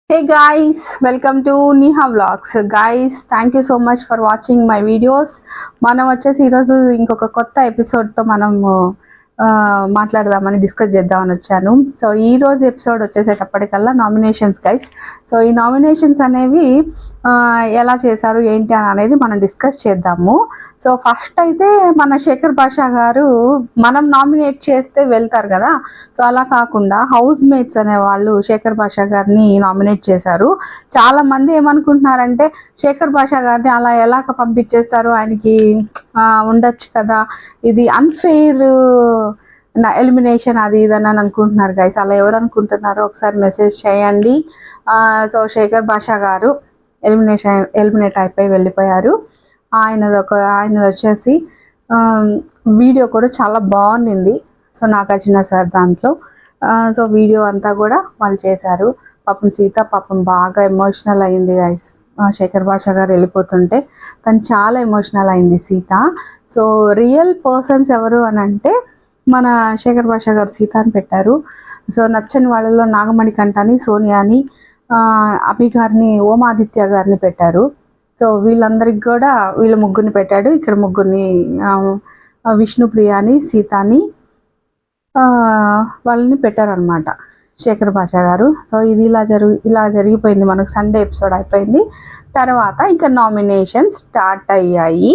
Hey guys, welcome to Neha Vlogs. Guys, thank you so much for watching my videos. మనం వచ్చేసి ఈరోజు ఇంకొక కొత్త ఎపిసోడ్తో మనము మాట్లాడదామని డిస్కస్ చేద్దామని వచ్చాను. సో ఈ రోజు ఎపిసోడ్ వచ్చేసేటప్పటికల్లా నామినేషన్స్ గైస్. సో ఈ నామినేషన్స్ అనేవి ఎలా చేశారు ఏంటి అని అనేది మనం డిస్కస్ చేద్దాము. సో ఫస్ట్ అయితే మన శేఖర్ భాషా గారు మనం నామినేట్ చేస్తే వెళ్తారు కదా, సో అలా కాకుండా హౌస్ మేట్స్ అనే వాళ్ళు శేఖర్ భాషా గారిని నామినేట్ చేశారు. చాలా మంది ఏమనుకుంటున్నారంటే శేఖర్ భాషా గారిని అలా ఎలా పంపించేస్తారు, ఆయనకి ఉండొచ్చు కదా, ఇది అన్ఫెయిర్ ఎలిమినేషన్ అది ఇదని అనుకుంటున్నారు గైస్. అలా ఎవరు అనుకుంటున్నారో ఒకసారి మెసేజ్ చేయండి. సో శేఖర్ భాషా గారు ఎలిమినేట్ అయిపోయి వెళ్ళిపోయారు. ఆయనది వచ్చేసి వీడియో కూడా చాలా బాగుంది. సో నాగార్జున సార్ దాంట్లో సో వీడియో అంతా కూడా వాళ్ళు చేశారు. పాపం సీత పాపం బాగా ఎమోషనల్ అయింది గైస్. శేఖర్ భాషా గారు వెళ్ళిపోతుంటే తను చాలా ఎమోషనల్ అయింది సీత. సో రియల్ పర్సన్స్ ఎవరు అని అంటే మన శేఖర్ భాషా గారు సీత అని పెట్టారు. సో నచ్చని వాళ్ళలో నాగమణి కంఠని, సోనియాని, అభి గారిని, ఓమాదిత్య గారిని పెట్టారు. సో వీళ్ళందరికి కూడా వీళ్ళ ముగ్గురిని పెట్టాడు. ఇక్కడ ముగ్గురిని విష్ణుప్రియాని, సీతాని వాళ్ళని పెట్టారనమాట శేఖర్ భాషా గారు. సో ఇది ఇలా జరిగిపోయింది. మనకు సండే ఎపిసోడ్ అయిపోయింది. తర్వాత ఇంకా నామినేషన్స్ స్టార్ట్ అయ్యాయి.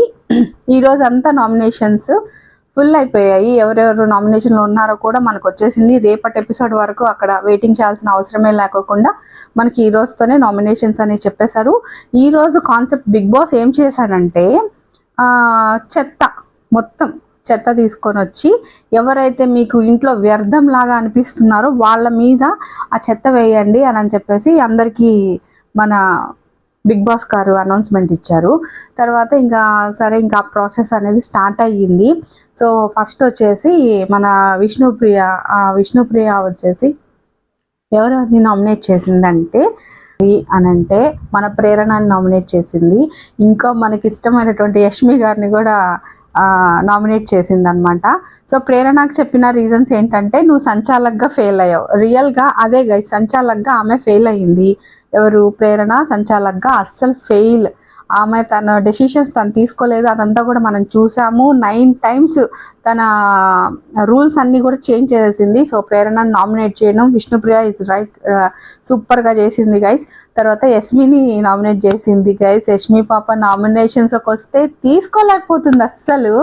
ఈరోజు అంతా నామినేషన్స్ ఫుల్ అయిపోయాయి. ఎవరెవరు నామినేషన్లో ఉన్నారో కూడా మనకు వచ్చేసింది. రేపటి ఎపిసోడ్ వరకు అక్కడ వెయిటింగ్ చేయాల్సిన అవసరమే లేకోకుండా మనకి ఈ రోజుతోనే నామినేషన్స్ అని చెప్పేశారు. ఈరోజు కాన్సెప్ట్ బిగ్ బాస్ ఏం చేశాడంటే మొత్తం చెత్త తీసుకొని వచ్చి ఎవరైతే మీకు ఇంట్లో వ్యర్థం లాగా అనిపిస్తున్నారో వాళ్ళ మీద ఆ చెత్త వేయండి అని చెప్పేసి అందరికీ మన బిగ్ బాస్ గారు అనౌన్స్మెంట్ ఇచ్చారు. తర్వాత ఇంకా సరే ఇంకా ప్రాసెస్ అనేది స్టార్ట్ అయ్యింది. సో ఫస్ట్ వచ్చేసి మన విష్ణుప్రియ వచ్చేసి ఎవరిని నామినేట్ చేసిందంటే అనంటే మన ప్రేరణని నామినేట్ చేసింది. ఇంకా మనకి ఇష్టమైనటువంటి యష్మి గారిని కూడా నామినేట్ చేసింది అనమాట. సో ప్రేరణకు చెప్పిన రీజన్స్ ఏంటంటే నువ్వు సంచాలక్గా ఫెయిల్ అయ్యావు. రియల్గా అదే గై, సంచాలక్గా ఆమె ఫెయిల్ అయ్యింది. ఎవరు? ప్రేరణ సంచాలక్గా అస్సలు ఫెయిల్. ఆమె తన డెసిషన్స్ తను తీసుకోలేదు. అదంతా కూడా మనం చూసాము. 9 times తన రూల్స్ అన్నీ కూడా చేంజ్ చేసేసింది. సో ప్రేరణను నామినేట్ చేయడం విష్ణుప్రియ ఇస్ రైట్, సూపర్గా చేసింది గైస్. తర్వాత యష్మిని నామినేట్ చేసింది గైస్. యష్మి పాప నామినేషన్స్కి వస్తే తీసుకోలేకపోతుంది, అస్సలు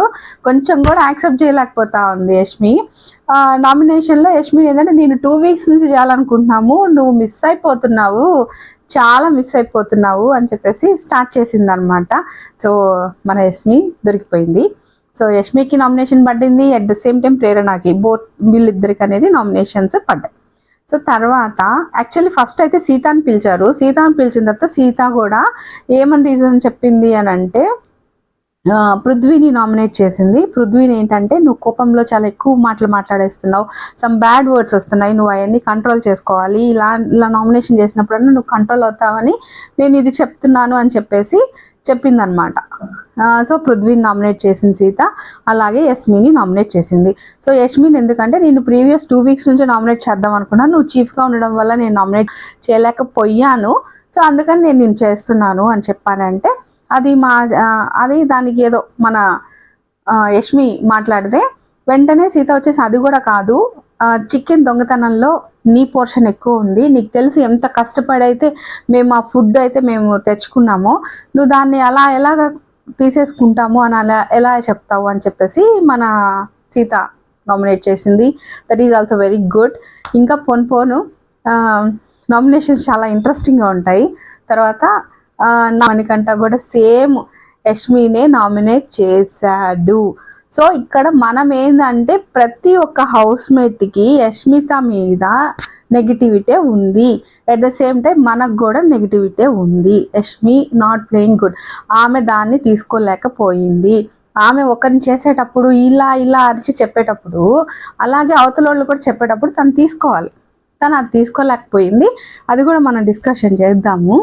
కొంచెం కూడా యాక్సెప్ట్ చేయలేకపోతా ఉంది యష్మి. నామినేషన్లో యష్మి ఏంటంటే నేను 2 weeks నుంచి చేయాలనుకుంటున్నాము, నువ్వు మిస్ అయిపోతున్నావు, చాలా మిస్ అయిపోతున్నావు అని చెప్పేసి స్టార్ట్ చేసింది అనమాట. సో మన యష్మి దొరికిపోయింది. సో యష్మికి నామినేషన్ పడింది, అట్ ద సేమ్ టైం ప్రేరణకి, వీళ్ళిద్దరికి అనేది నామినేషన్స్ పడ్డాయి. సో తర్వాత యాక్చువల్లీ ఫస్ట్ అయితే సీతాని పిలిచారు. సీతాని పిలిచిన తర్వాత సీత కూడా ఏమని రీజన్ చెప్పింది అని అంటే పృథ్వీని నామినేట్ చేసింది. పృథ్వీని ఏంటంటే నువ్వు కోపంలో చాలా ఎక్కువ మాటలు మాట్లాడేస్తున్నావు, సమ్ బ్యాడ్ వర్డ్స్ వస్తున్నాయి, నువ్వు అవన్నీ కంట్రోల్ చేసుకోవాలి, ఇలా నామినేషన్ చేసినప్పుడన్నా నువ్వు కంట్రోల్ అవుతావని నేను ఇది చెప్తున్నాను అని చెప్పేసి చెప్పిందనమాట. సో పృథ్వీని నామినేట్ చేసింది సీత. అలాగే యష్మిని నామినేట్ చేసింది. సో యష్మిని ఎందుకంటే నేను ప్రీవియస్ 2 weeks నుంచి నామినేట్ చేద్దాం అనుకున్నాను, నువ్వు చీఫ్గా ఉండడం వల్ల నేను నామినేట్ చేయలేకపోయాను, సో అందుకని నేను చేస్తున్నాను అని చెప్పానంటే అది దానికి ఏదో మన యష్మి మాట్లాడితే వెంటనే సీత వచ్చేసి అది కూడా కాదు, చికెన్ దొంగతనంలో నీ పోర్షన్ ఎక్కువ ఉంది, నీకు తెలుసు ఎంత కష్టపడైతే మేము ఆ ఫుడ్ అయితే మేము తెచ్చుకున్నామో, నువ్వు దాన్ని ఎలాగ తీసేసుకుంటాము అని ఎలా చెప్తావు అని చెప్పేసి మన సీత నామినేట్ చేసింది. That is also very good. ఇంకా పోను నామినేషన్స్ చాలా ఇంట్రెస్టింగ్గా ఉంటాయి. తర్వాత నానికంట కూడా సేమ్ యష్మినే నామినేట్ చేశాడు. సో ఇక్కడ మనం ఏంటంటే ప్రతి ఒక్క హౌస్ మేట్కి యష్మిత మీద నెగిటివిటీ ఉంది, అట్ ద సేమ్ టైం మనకు కూడా నెగిటివిటీ ఉంది. యష్మి నాట్ ప్లేయింగ్ గుడ్, ఆమె దాన్ని తీసుకోలేకపోయింది. ఆమె ఒకరిని చేసేటప్పుడు ఇలా అరిచి చెప్పేటప్పుడు, అలాగే అవతల వాళ్ళు కూడా చెప్పేటప్పుడు తను తీసుకోవాలి, తను అది తీసుకోలేకపోయింది. అది కూడా మనం డిస్కషన్ చేద్దాము.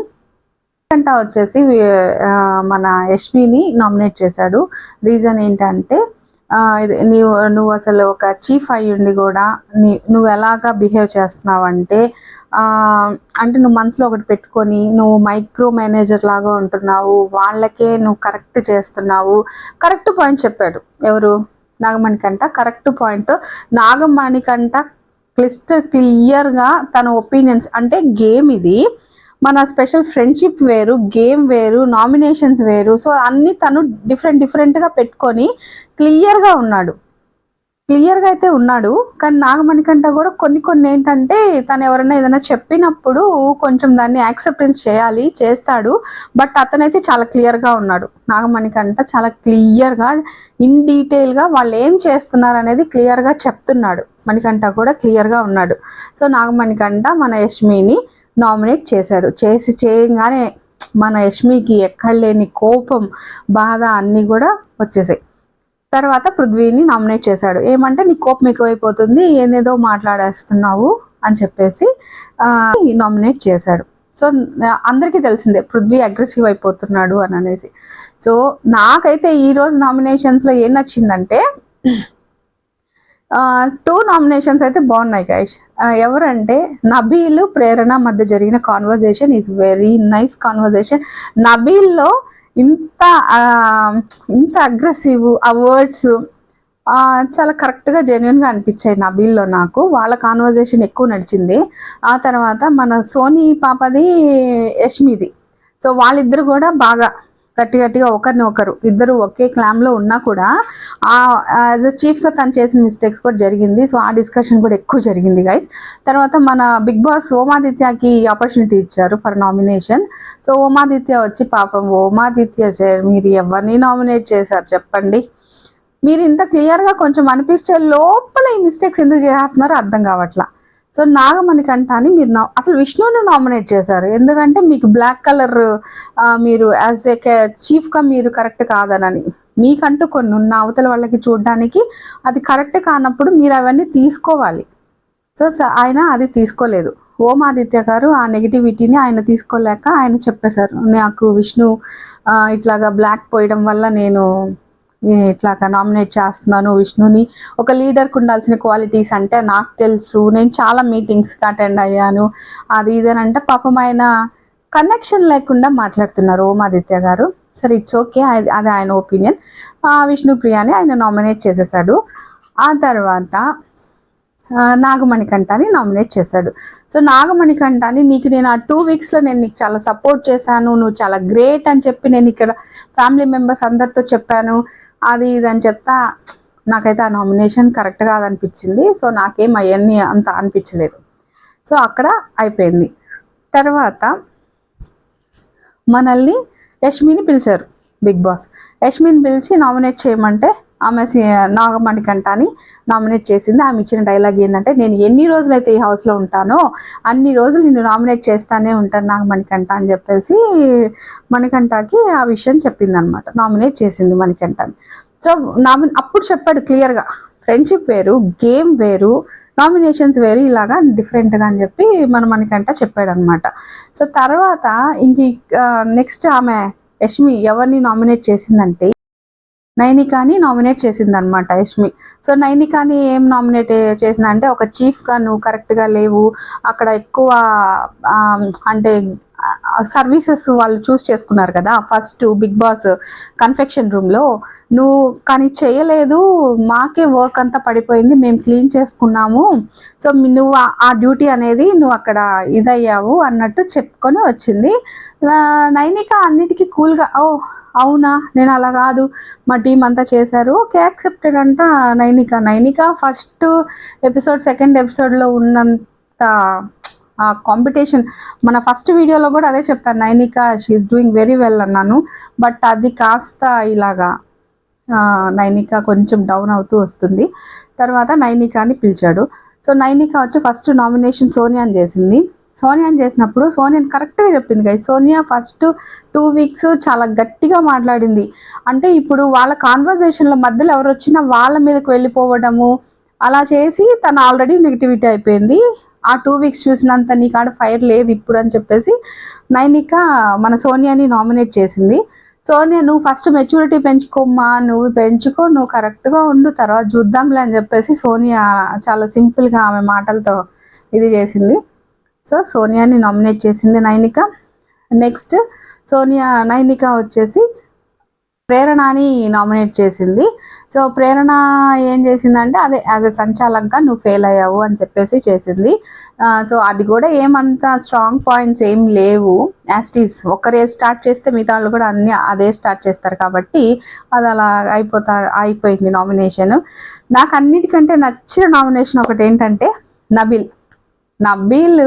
వచ్చేసి మన యష్మిని నామినేట్ చేశాడు. రీజన్ ఏంటంటే నువ్వు అసలు ఒక చీఫ్ అయ్యుండి కూడా నువ్వు ఎలాగా బిహేవ్ చేస్తున్నావు అంటే నువ్వు మనసులో ఒకటి పెట్టుకొని నువ్వు మైక్రో మేనేజర్ లాగా ఉంటున్నావు, వాళ్ళకే నువ్వు కరెక్ట్ చేస్తున్నావు. కరెక్ట్ పాయింట్ చెప్పాడు ఎవరు, నాగమణికంట. కరెక్ట్ పాయింట్తో నాగమణికంట క్లియర్గా తన ఒపీనియన్స్, అంటే గేమ్ ఇది, మన స్పెషల్ ఫ్రెండ్షిప్ వేరు, గేమ్ వేరు, నామినేషన్స్ వేరు. సో అన్నీ తను డిఫరెంట్గా పెట్టుకొని క్లియర్గా అయితే ఉన్నాడు. కానీ నాగమణికంట కూడా కొన్ని ఏంటంటే తను ఎవరైనా ఏదైనా చెప్పినప్పుడు కొంచెం దాన్ని యాక్సెప్టెన్స్ చేస్తాడు. బట్ అతనైతే చాలా క్లియర్గా ఉన్నాడు. నాగమణికంట చాలా క్లియర్గా ఇన్ డీటెయిల్గా వాళ్ళు ఏం చేస్తున్నారు అనేది క్లియర్గా చెప్తున్నాడు. మణికంట కూడా క్లియర్గా ఉన్నాడు. సో నాగమణికంట మన యష్మిని నామినేట్ చేశాడు. చేయగానే మన యష్మికి ఎక్కడ లేని కోపం, బాధ అన్నీ కూడా వచ్చేసాయి. తర్వాత పృథ్వీని నామినేట్ చేశాడు. ఏమంటే నీ కోపం ఎక్కువైపోతుంది, ఏదేదో మాట్లాడేస్తున్నావు అని చెప్పేసి నామినేట్ చేశాడు. సో అందరికీ తెలిసిందే పృథ్వీ అగ్రెసివ్ అయిపోతున్నాడు అని అనేసి. సో నాకైతే ఈరోజు నామినేషన్స్లో ఏం నచ్చిందంటే 2 నామినేషన్స్ అయితే బాగున్నాయి గైస్. ఎవరంటే నబీల్, ప్రేరణ మధ్య జరిగిన conversation is very nice conversation. నబీల్లో ఇంత అగ్రెసివ్, ఆ వర్డ్స్ చాలా కరెక్ట్గా జెన్యున్గా అనిపించాయి నబీల్లో నాకు. వాళ్ళ కాన్వర్జేషన్ ఎక్కువ నడిచింది. ఆ తర్వాత మన సోనీ పాపది, యష్మిది, సో వాళ్ళిద్దరు కూడా బాగా గట్టిగా ఒకరిని ఇద్దరు ఒకే క్లామ్లో ఉన్నా కూడా యాజ్ అ చీఫ్గా తను చేసిన మిస్టేక్స్ కూడా జరిగింది. సో ఆ డిస్కషన్ కూడా ఎక్కువ జరిగింది గైస్. తర్వాత మన బిగ్ బాస్ ఓమాదిత్యకి ఆపర్చునిటీ ఇచ్చారు ఫర్ నామినేషన్. సో ఓమాదిత్య వచ్చి, పాపం ఓమాదిత్య సార్ మీరు ఎవరిని నామినేట్ చేశారు చెప్పండి, మీరు ఇంత క్లియర్గా కొంచెం అనిపిస్తే లోపల ఈ మిస్టేక్స్ ఎందుకు చేస్తున్నారో అర్థం కావట్లా. సో నాగమణికంటని మీరు అసలు విష్ణుని నామినేట్ చేశారు. ఎందుకంటే మీకు బ్లాక్ కలర్ మీరు యాజ్ ఏ చీఫ్గా మీరు కరెక్ట్ కాదనని, మీకంటూ కొన్ని ఉన్న అవతల వాళ్ళకి చూడడానికి అది కరెక్ట్ కానప్పుడు మీరు అవన్నీ తీసుకోవాలి. సో ఆయన అది తీసుకోలేదు. ఓమాదిత్య గారు ఆ నెగిటివిటీని ఆయన తీసుకోలేక ఆయన చెప్పేశారు, నాకు విష్ణు ఇట్లాగా బ్లాక్ పోయడం వల్ల నేను ఇట్లాగా నామినేట్ చేస్తున్నాను విష్ణుని. ఒక లీడర్కి ఉండాల్సిన క్వాలిటీస్ అంటే నాకు తెలుసు, నేను చాలా మీటింగ్స్కి అటెండ్ అయ్యాను, అది ఇదేనంటే పాపం ఆయన కనెక్షన్ లేకుండా మాట్లాడుతున్నారు ఓమాదిత్య గారు. సరే ఇట్స్ ఓకే, అది ఆయన ఒపీనియన్. విష్ణుప్రియని ఆయన నామినేట్ చేసేసాడు. ఆ తర్వాత నాగమణికంటని నామినేట్ చేశాడు. సో నాగమణికంటని నేను ఆ 2 వీక్స్లో నేను నీకు చాలా సపోర్ట్ చేశాను, నువ్వు చాలా గ్రేట్ అని చెప్పి నేను ఇక్కడ ఫ్యామిలీ మెంబర్స్ అందరితో చెప్పాను, అది ఇది అని చెప్తా. నాకైతే ఆ నామినేషన్ కరెక్ట్ కాదనిపించింది. సో నాకేం అవన్నీ అంత అనిపించలేదు. సో అక్కడ అయిపోయింది. తర్వాత మనల్ని యష్మిని పిలిచారు బిగ్ బాస్. యష్మిని పిలిచి నామినేట్ చేయమంటే ఆమె నాగమణికంటని నామినేట్ చేసింది. ఆమె ఇచ్చిన డైలాగ్ ఏంటంటే, నేను ఎన్ని రోజులైతే ఈ హౌస్లో ఉంటానో అన్ని రోజులు నేను నామినేట్ చేస్తానే ఉంటాను నాగమణికంట అని చెప్పేసి మణికంటకి ఆ విషయం చెప్పింది అనమాట. నామినేట్ చేసింది మణికంటని. సో అప్పుడు చెప్పాడు క్లియర్గా, ఫ్రెండ్షిప్ వేరు, గేమ్ వేరు, నామినేషన్స్ వేరు, ఇలాగా డిఫరెంట్గా అని చెప్పి మణికంట చెప్పాడు అనమాట. సో తర్వాత నెక్స్ట్ ఆమె యష్మి ఎవరిని నామినేట్ చేసిందంటే నైనికాని నామినేట్ చేసింది అనమాట యష్మి. సో నైనికాని ఏం నామినేట్ చేసిందంటే, ఒక చీఫ్గా నువ్వు కరెక్ట్గా లేవు, అక్కడ ఎక్కువ అంటే సర్వీసెస్ వాళ్ళు చూస్ చేసుకున్నారు కదా ఫస్ట్ బిగ్ బాస్ కన్ఫెక్షన్ రూమ్లో, నువ్వు కానీ చేయలేదు, మాకే వర్క్ అంతా పడిపోయింది, మేము క్లీన్ చేసుకున్నాము, సో నువ్వు ఆ డ్యూటీ అనేది నువ్వు అక్కడ ఇదయ్యావు అన్నట్టు చెప్పుకొని వచ్చింది. నైనిక అన్నిటికీ కూల్గా, ఓ అవునా నేను అలా కాదు, మా టీం అంతా చేశారు, ఓకే యాక్సెప్టెడ్ అంట. నైనిక ఫస్ట్ ఎపిసోడ్, సెకండ్ ఎపిసోడ్లో ఉన్నంత ఆ కాంపిటీషన్, మన ఫస్ట్ వీడియోలో కూడా అదే చెప్పాను, Nainika she is doing very well అన్నాను. బట్ అది కాస్త ఇలాగా నైనిక కొంచెం డౌన్ అవుతూ వస్తుంది. తర్వాత నైనికాని పిలిచాడు. సో నైనిక వచ్చి ఫస్ట్ నామినేషన్ సోనియాని చేసింది. సోనియాని చేసినప్పుడు సోనియాని కరెక్ట్గా చెప్పింది గైస్. సోనియా ఫస్ట్ 2 వీక్స్ చాలా గట్టిగా మాట్లాడింది. అంటే ఇప్పుడు వాళ్ళ కాన్వర్జేషన్ల మధ్యలో ఎవరు వచ్చినా వాళ్ళ మీదకి వెళ్ళిపోవడము అలా చేసి తను ఆల్రెడీ నెగిటివిటీ అయిపోయింది. ఆ 2 వీక్స్ చూసినంత నీ కాడ ఫైర్ లేదు ఇప్పుడు అని చెప్పేసి నైనిక మన సోనియాని నామినేట్ చేసింది. సోనియా నువ్వు ఫస్ట్ మెచ్యూరిటీ పెంచుకోమ్మా, నువ్వు పెంచుకో, నువ్వు కరెక్ట్గా ఉండు, తర్వాత చూద్దాంలే అని చెప్పేసి సోనియా చాలా సింపుల్గా ఆమె మాటలతో ఇది చేసింది. సో సోనియాని నామినేట్ చేసింది నైనిక. నెక్స్ట్ నైనిక వచ్చేసి ప్రేరణని నామినేట్ చేసింది. సో ప్రేరణ ఏం చేసిందంటే అదే యాజ్ ఎ సంచాలక్గా నువ్వు ఫెయిల్ అయ్యావు అని చెప్పేసి చేసింది. సో అది కూడా ఏమంత స్ట్రాంగ్ పాయింట్స్ ఏం లేవు, యాస్టీస్ ఒకరే స్టార్ట్ చేస్తే మిగతా వాళ్ళు కూడా అన్ని అదే స్టార్ట్ చేస్తారు కాబట్టి అది అలా అయిపోయింది నామినేషన్. నాకు అన్నిటికంటే నచ్చిన నామినేషన్ ఒకటి ఏంటంటే నబీల్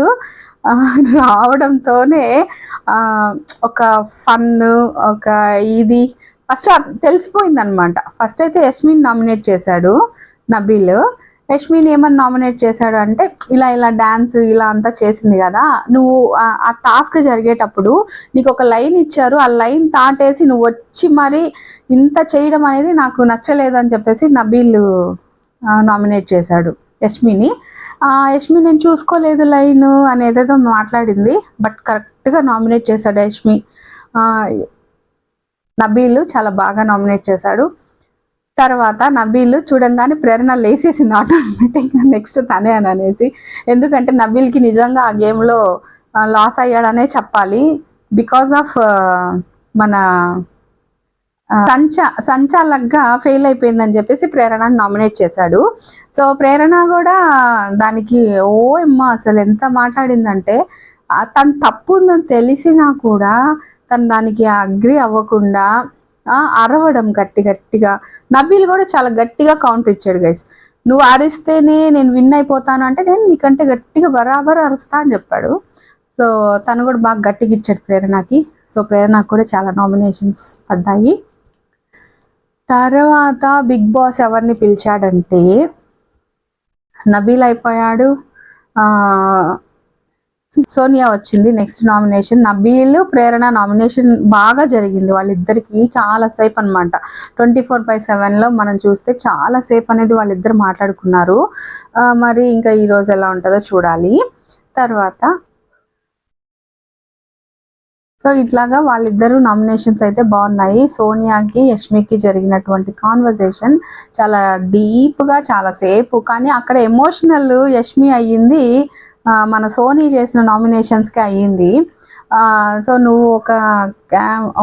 రావడంతోనే ఒక ఫన్, ఒక ఇది ఫస్ట్ తెలిసిపోయింది అనమాట. ఫస్ట్ అయితే యస్మిన్ నామినేట్ చేశాడు నబీల్. యస్మిన్ ఏమని నామినేట్ చేశాడు అంటే ఇలా డ్యాన్స్ ఇలా అంతా చేసింది కదా, నువ్వు ఆ టాస్క్ జరిగేటప్పుడు నీకు ఒక లైన్ ఇచ్చారు, ఆ లైన్ దాటేసి నువ్వు వచ్చి మరి ఇంత చేయడం అనేది నాకు నచ్చలేదు అని చెప్పేసి నబీల్ నామినేట్ చేశాడు యస్మిని. యస్మి నేను చూసుకోలేదు లైన్ అనేదేదో మాట్లాడింది, బట్ కరెక్ట్గా నామినేట్ చేశాడు నబీల్ చాలా బాగా నామినేట్ చేశాడు. తర్వాత నబీల్ చూడంగానే ప్రేరణ లేసేసింది ఆటోమేటిక్గా నెక్స్ట్ తనే అని అనేసి. ఎందుకంటే నబీల్కి నిజంగా ఆ గేమ్లో లాస్ అయ్యాడనే చెప్పాలి, బికాజ్ ఆఫ్ మన సంచాలక్గా ఫెయిల్ అయిపోయిందని చెప్పేసి ప్రేరణని నామినేట్ చేశాడు. సో ప్రేరణ కూడా దానికి అసలు ఎంత మాట్లాడిందంటే తను తప్పు ఉందని తెలిసినా కూడా తను దానికి అగ్రి అవ్వకుండా అరవడం గట్టిగా. నబీల్ కూడా చాలా గట్టిగా కౌంటర్ ఇచ్చాడు, గైస్ నువ్వు అరిస్తేనే నేను విన్ అయిపోతాను అంటే నేను నీకంటే గట్టిగా బరాబర్ అరుస్తా అని చెప్పాడు. సో తను కూడా బాగా గట్టిగా ఇచ్చాడు ప్రేరణకి. సో ప్రేరణకు కూడా చాలా నామినేషన్స్ పడ్డాయి. తర్వాత బిగ్ బాస్ ఎవరిని పిలిచాడంటే నబీల్ అయిపోయాడు, సోనియా వచ్చింది నెక్స్ట్ నామినేషన్. నబీల్ ప్రేరణ నామినేషన్ బాగా జరిగింది వాళ్ళిద్దరికి చాలాసేపు అనమాట. 24/7లో మనం చూస్తే చాలాసేపు అనేది వాళ్ళిద్దరు మాట్లాడుకున్నారు. మరి ఇంకా ఈరోజు ఎలా ఉంటుందో చూడాలి. తర్వాత సో ఇట్లాగా వాళ్ళిద్దరు నామినేషన్స్ అయితే బాగున్నాయి. సోనియాకి యష్మికి జరిగినటువంటి కాన్వర్జేషన్ చాలా డీప్గా చాలాసేపు, కానీ అక్కడ ఎమోషనల్ యష్మి అయ్యింది మన సోనీ చేసిన నామినేషన్స్కి అయ్యింది. సో నువ్వు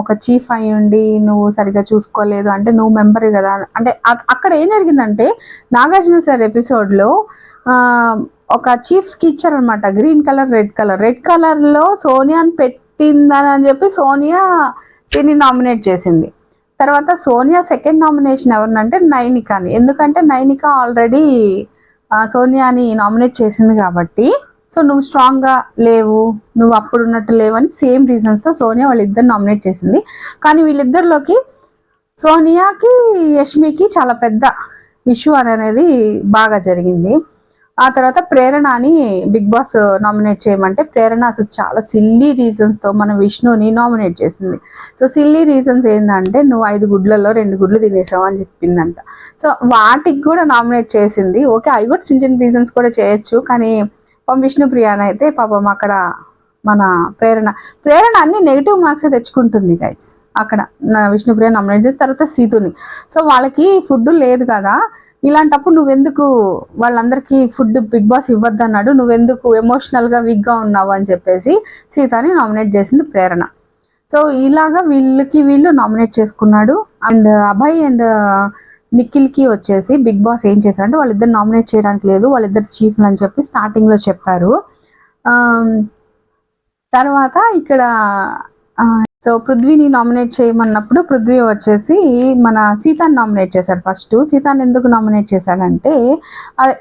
ఒక చీఫ్ అయ్యి ఉండి నువ్వు సరిగ్గా చూసుకోలేదు అంటే నువ్వు మెంబర్ కదా అంటే అక్కడ ఏం జరిగిందంటే నాగార్జున సార్ ఎపిసోడ్లో ఒక చీఫ్స్కి ఇచ్చారనమాట గ్రీన్ కలర్ రెడ్ కలర్లో సోనియాని పెట్టిందని చెప్పి సోనియా దీన్ని నామినేట్ చేసింది. తర్వాత సోనియా సెకండ్ నామినేషన్ ఎవరినంటే నైనికాని, ఎందుకంటే నైనిక ఆల్రెడీ సోనియాని నామినేట్ చేసింది కాబట్టి సో నువ్వు స్ట్రాంగ్గా లేవు, నువ్వు అప్పుడు ఉన్నట్టు లేవని సేమ్ రీజన్స్తో సోనియా వాళ్ళిద్దరు నామినేట్ చేసింది. కానీ వీళ్ళిద్దరిలోకి సోనియాకి యష్మికి చాలా పెద్ద ఇష్యూ అనేది బాగా జరిగింది. ఆ తర్వాత ప్రేరణని బిగ్ బాస్ నామినేట్ చేయమంటే ప్రేరణ అసలు చాలా సిల్లీ రీజన్స్తో మన విష్ణుని నామినేట్ చేసింది. సో సిల్లీ రీజన్స్ ఏంటంటే నువ్వు 5 గుడ్లలో 2 గుడ్లు తినేసావు అని చెప్పిందంట. సో వాటికి కూడా నామినేట్ చేసింది. ఓకే అవి కూడా చిన్న రీజన్స్ కూడా చేయొచ్చు, కానీ విష్ణుప్రియాని అయితే పాపం అక్కడ మన ప్రేరణ అన్ని నెగిటివ్ మార్క్స్ తెచ్చుకుంటుంది గైస్. అక్కడ విష్ణుప్రియ నామినేట్ చేసిన తర్వాత సీతుని. సో వాళ్ళకి ఫుడ్ లేదు కదా, ఇలాంటప్పుడు నువ్వెందుకు వాళ్ళందరికీ ఫుడ్ బిగ్ బాస్ ఇవ్వద్దన్నాడు, నువ్వెందుకు ఎమోషనల్గా వీక్గా ఉన్నావు అని చెప్పేసి సీతని నామినేట్ చేసింది ప్రేరణ. సో ఇలాగా వీళ్ళు నామినేట్ చేసుకున్నాడు. అండ్ అభయ్ అండ్ నిఖిల్కి వచ్చేసి బిగ్ బాస్ ఏం చేశారంటే వాళ్ళిద్దరు నామినేట్ చేయడానికి లేదు, వాళ్ళిద్దరు చీఫ్లు అని చెప్పి స్టార్టింగ్లో చెప్పారు. తర్వాత ఇక్కడ సో పృథ్వీని నామినేట్ చేయమన్నప్పుడు పృథ్వీ వచ్చేసి మన సీతాన్ని నామినేట్ చేశాడు. ఫస్ట్ సీతాన్ని ఎందుకు నామినేట్ చేశాడంటే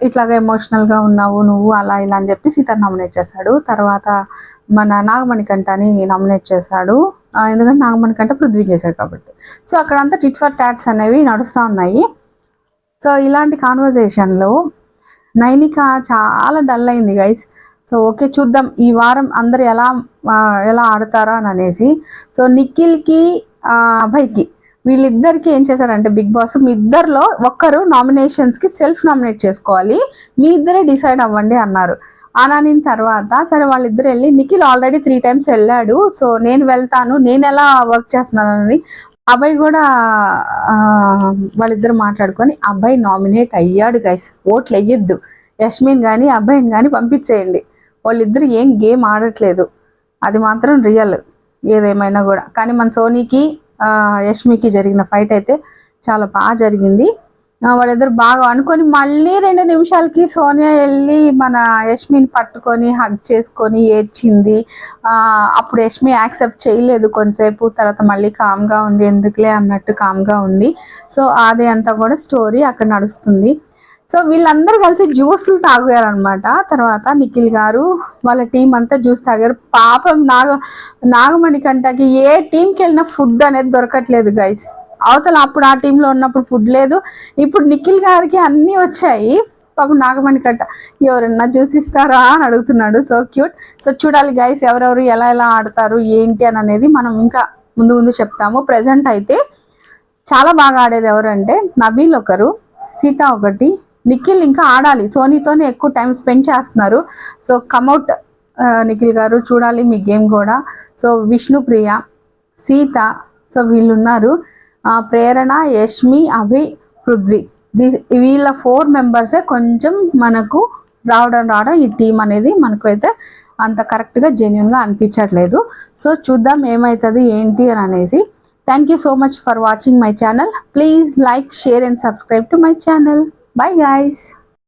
ఇట్లాగా ఎమోషనల్గా ఉన్నావు నువ్వు అలా ఇలా అని చెప్పి సీతాన్ని నామినేట్ చేశాడు. తర్వాత మన నాగమణికంఠని నామినేట్ చేశాడు, ఎందుకంటే నాగమణికంఠ పృథ్వీ చేశాడు కాబట్టి. సో అక్కడంతా టిట్ ఫర్ టాట్స్ అనేవి నడుస్తూ ఉన్నాయి. సో ఇలాంటి కాన్వర్జేషన్లో నైనిక చాలా డల్ అయింది గైస్. సో ఓకే చూద్దాం ఈ వారం అందరు ఎలా ఆడతారా అని అనేసి. సో నిఖిల్కి అభయ్కి వీళ్ళిద్దరికి ఏం చేశారంటే బిగ్ బాస్, మీ ఇద్దరిలో ఒక్కరు నామినేషన్స్కి సెల్ఫ్ నామినేట్ చేసుకోవాలి, మీ ఇద్దరే డిసైడ్ అవ్వండి అన్నారు. అనిన తర్వాత సరే వాళ్ళిద్దరు వెళ్ళి, నిఖిల్ ఆల్రెడీ 3 times వెళ్ళాడు, సో నేను వెళ్తాను, నేను ఎలా వర్క్ చేస్తున్నానని అబ్బాయి కూడా వాళ్ళిద్దరు మాట్లాడుకొని అబ్బాయి నామినేట్ అయ్యాడు గైస్. ఓట్లు వెయ్యొద్దు, యష్మిన్ కానీ అబ్బాయిని కానీ పంపించేయండి. వాళ్ళిద్దరు ఏం గేమ్ ఆడట్లేదు, అది మాత్రం రియల్ ఏదేమైనా కూడా. కానీ మన సోనీకి యష్మికి జరిగిన ఫైట్ అయితే చాలా బాగా జరిగింది. వాళ్ళిద్దరు బాగా అనుకొని మళ్ళీ 2 నిమిషాలకి సోనియా వెళ్ళి మన యష్మిని పట్టుకొని హగ్ చేసుకొని ఏడ్చింది. అప్పుడు యష్మి యాక్సెప్ట్ చేయలేదు కొంతసేపు, తర్వాత మళ్ళీ కామ్గా ఉంది, ఎందుకులే అన్నట్టు కామ్గా ఉంది. సో అది అంతా కూడా స్టోరీ అక్కడ నడుస్తుంది. సో వీళ్ళందరూ కలిసి జ్యూస్లు తాగారనమాట. తర్వాత నిఖిల్ గారు వాళ్ళ టీం అంతా జ్యూస్ తాగారు. పాపం నాగమణి కంటకి ఏ టీంకి వెళ్ళినా ఫుడ్ అనేది దొరకట్లేదు గైస్. అవతల అప్పుడు ఆ టీంలో ఉన్నప్పుడు ఫుడ్ లేదు, ఇప్పుడు నిఖిల్ గారికి అన్నీ వచ్చాయి. పాపం నాగమణి కట్ట ఎవరన్నా జ్యూస్ ఇస్తారా అని అడుగుతున్నాడు. So cute. సో చూడాలి గైస్ ఎవరెవరు ఎలా ఎలా ఆడతారు ఏంటి అని అనేది మనం ఇంకా ముందు ముందు చెప్తాము. ప్రజెంట్ అయితే చాలా బాగా ఆడేది ఎవరంటే నబీల్ ఒకరు, సీత ఒకటి, నిఖిల్ ఇంకా ఆడాలి, సోనీతోనే ఎక్కువ టైం స్పెండ్ చేస్తున్నారు. సో కమ్అట్ నిఖిల్ గారు, చూడాలి మీ గేమ్ కూడా. సో విష్ణుప్రియ, సీత, సో వీళ్ళు ఉన్నారు. ప్రేరణ, యష్మి, అభి, పృథ్వీ, వీళ్ళ 4 మెంబర్సే కొంచెం మనకు రావడం ఈ టీం అనేది మనకు అయితే అంత కరెక్ట్గా జెన్యున్గా అనిపించట్లేదు. సో చూద్దాం ఏమవుతుంది ఏంటి అని అనేసి. Thank you so much for watching my channel. Please like, share and subscribe to my channel. Bye guys.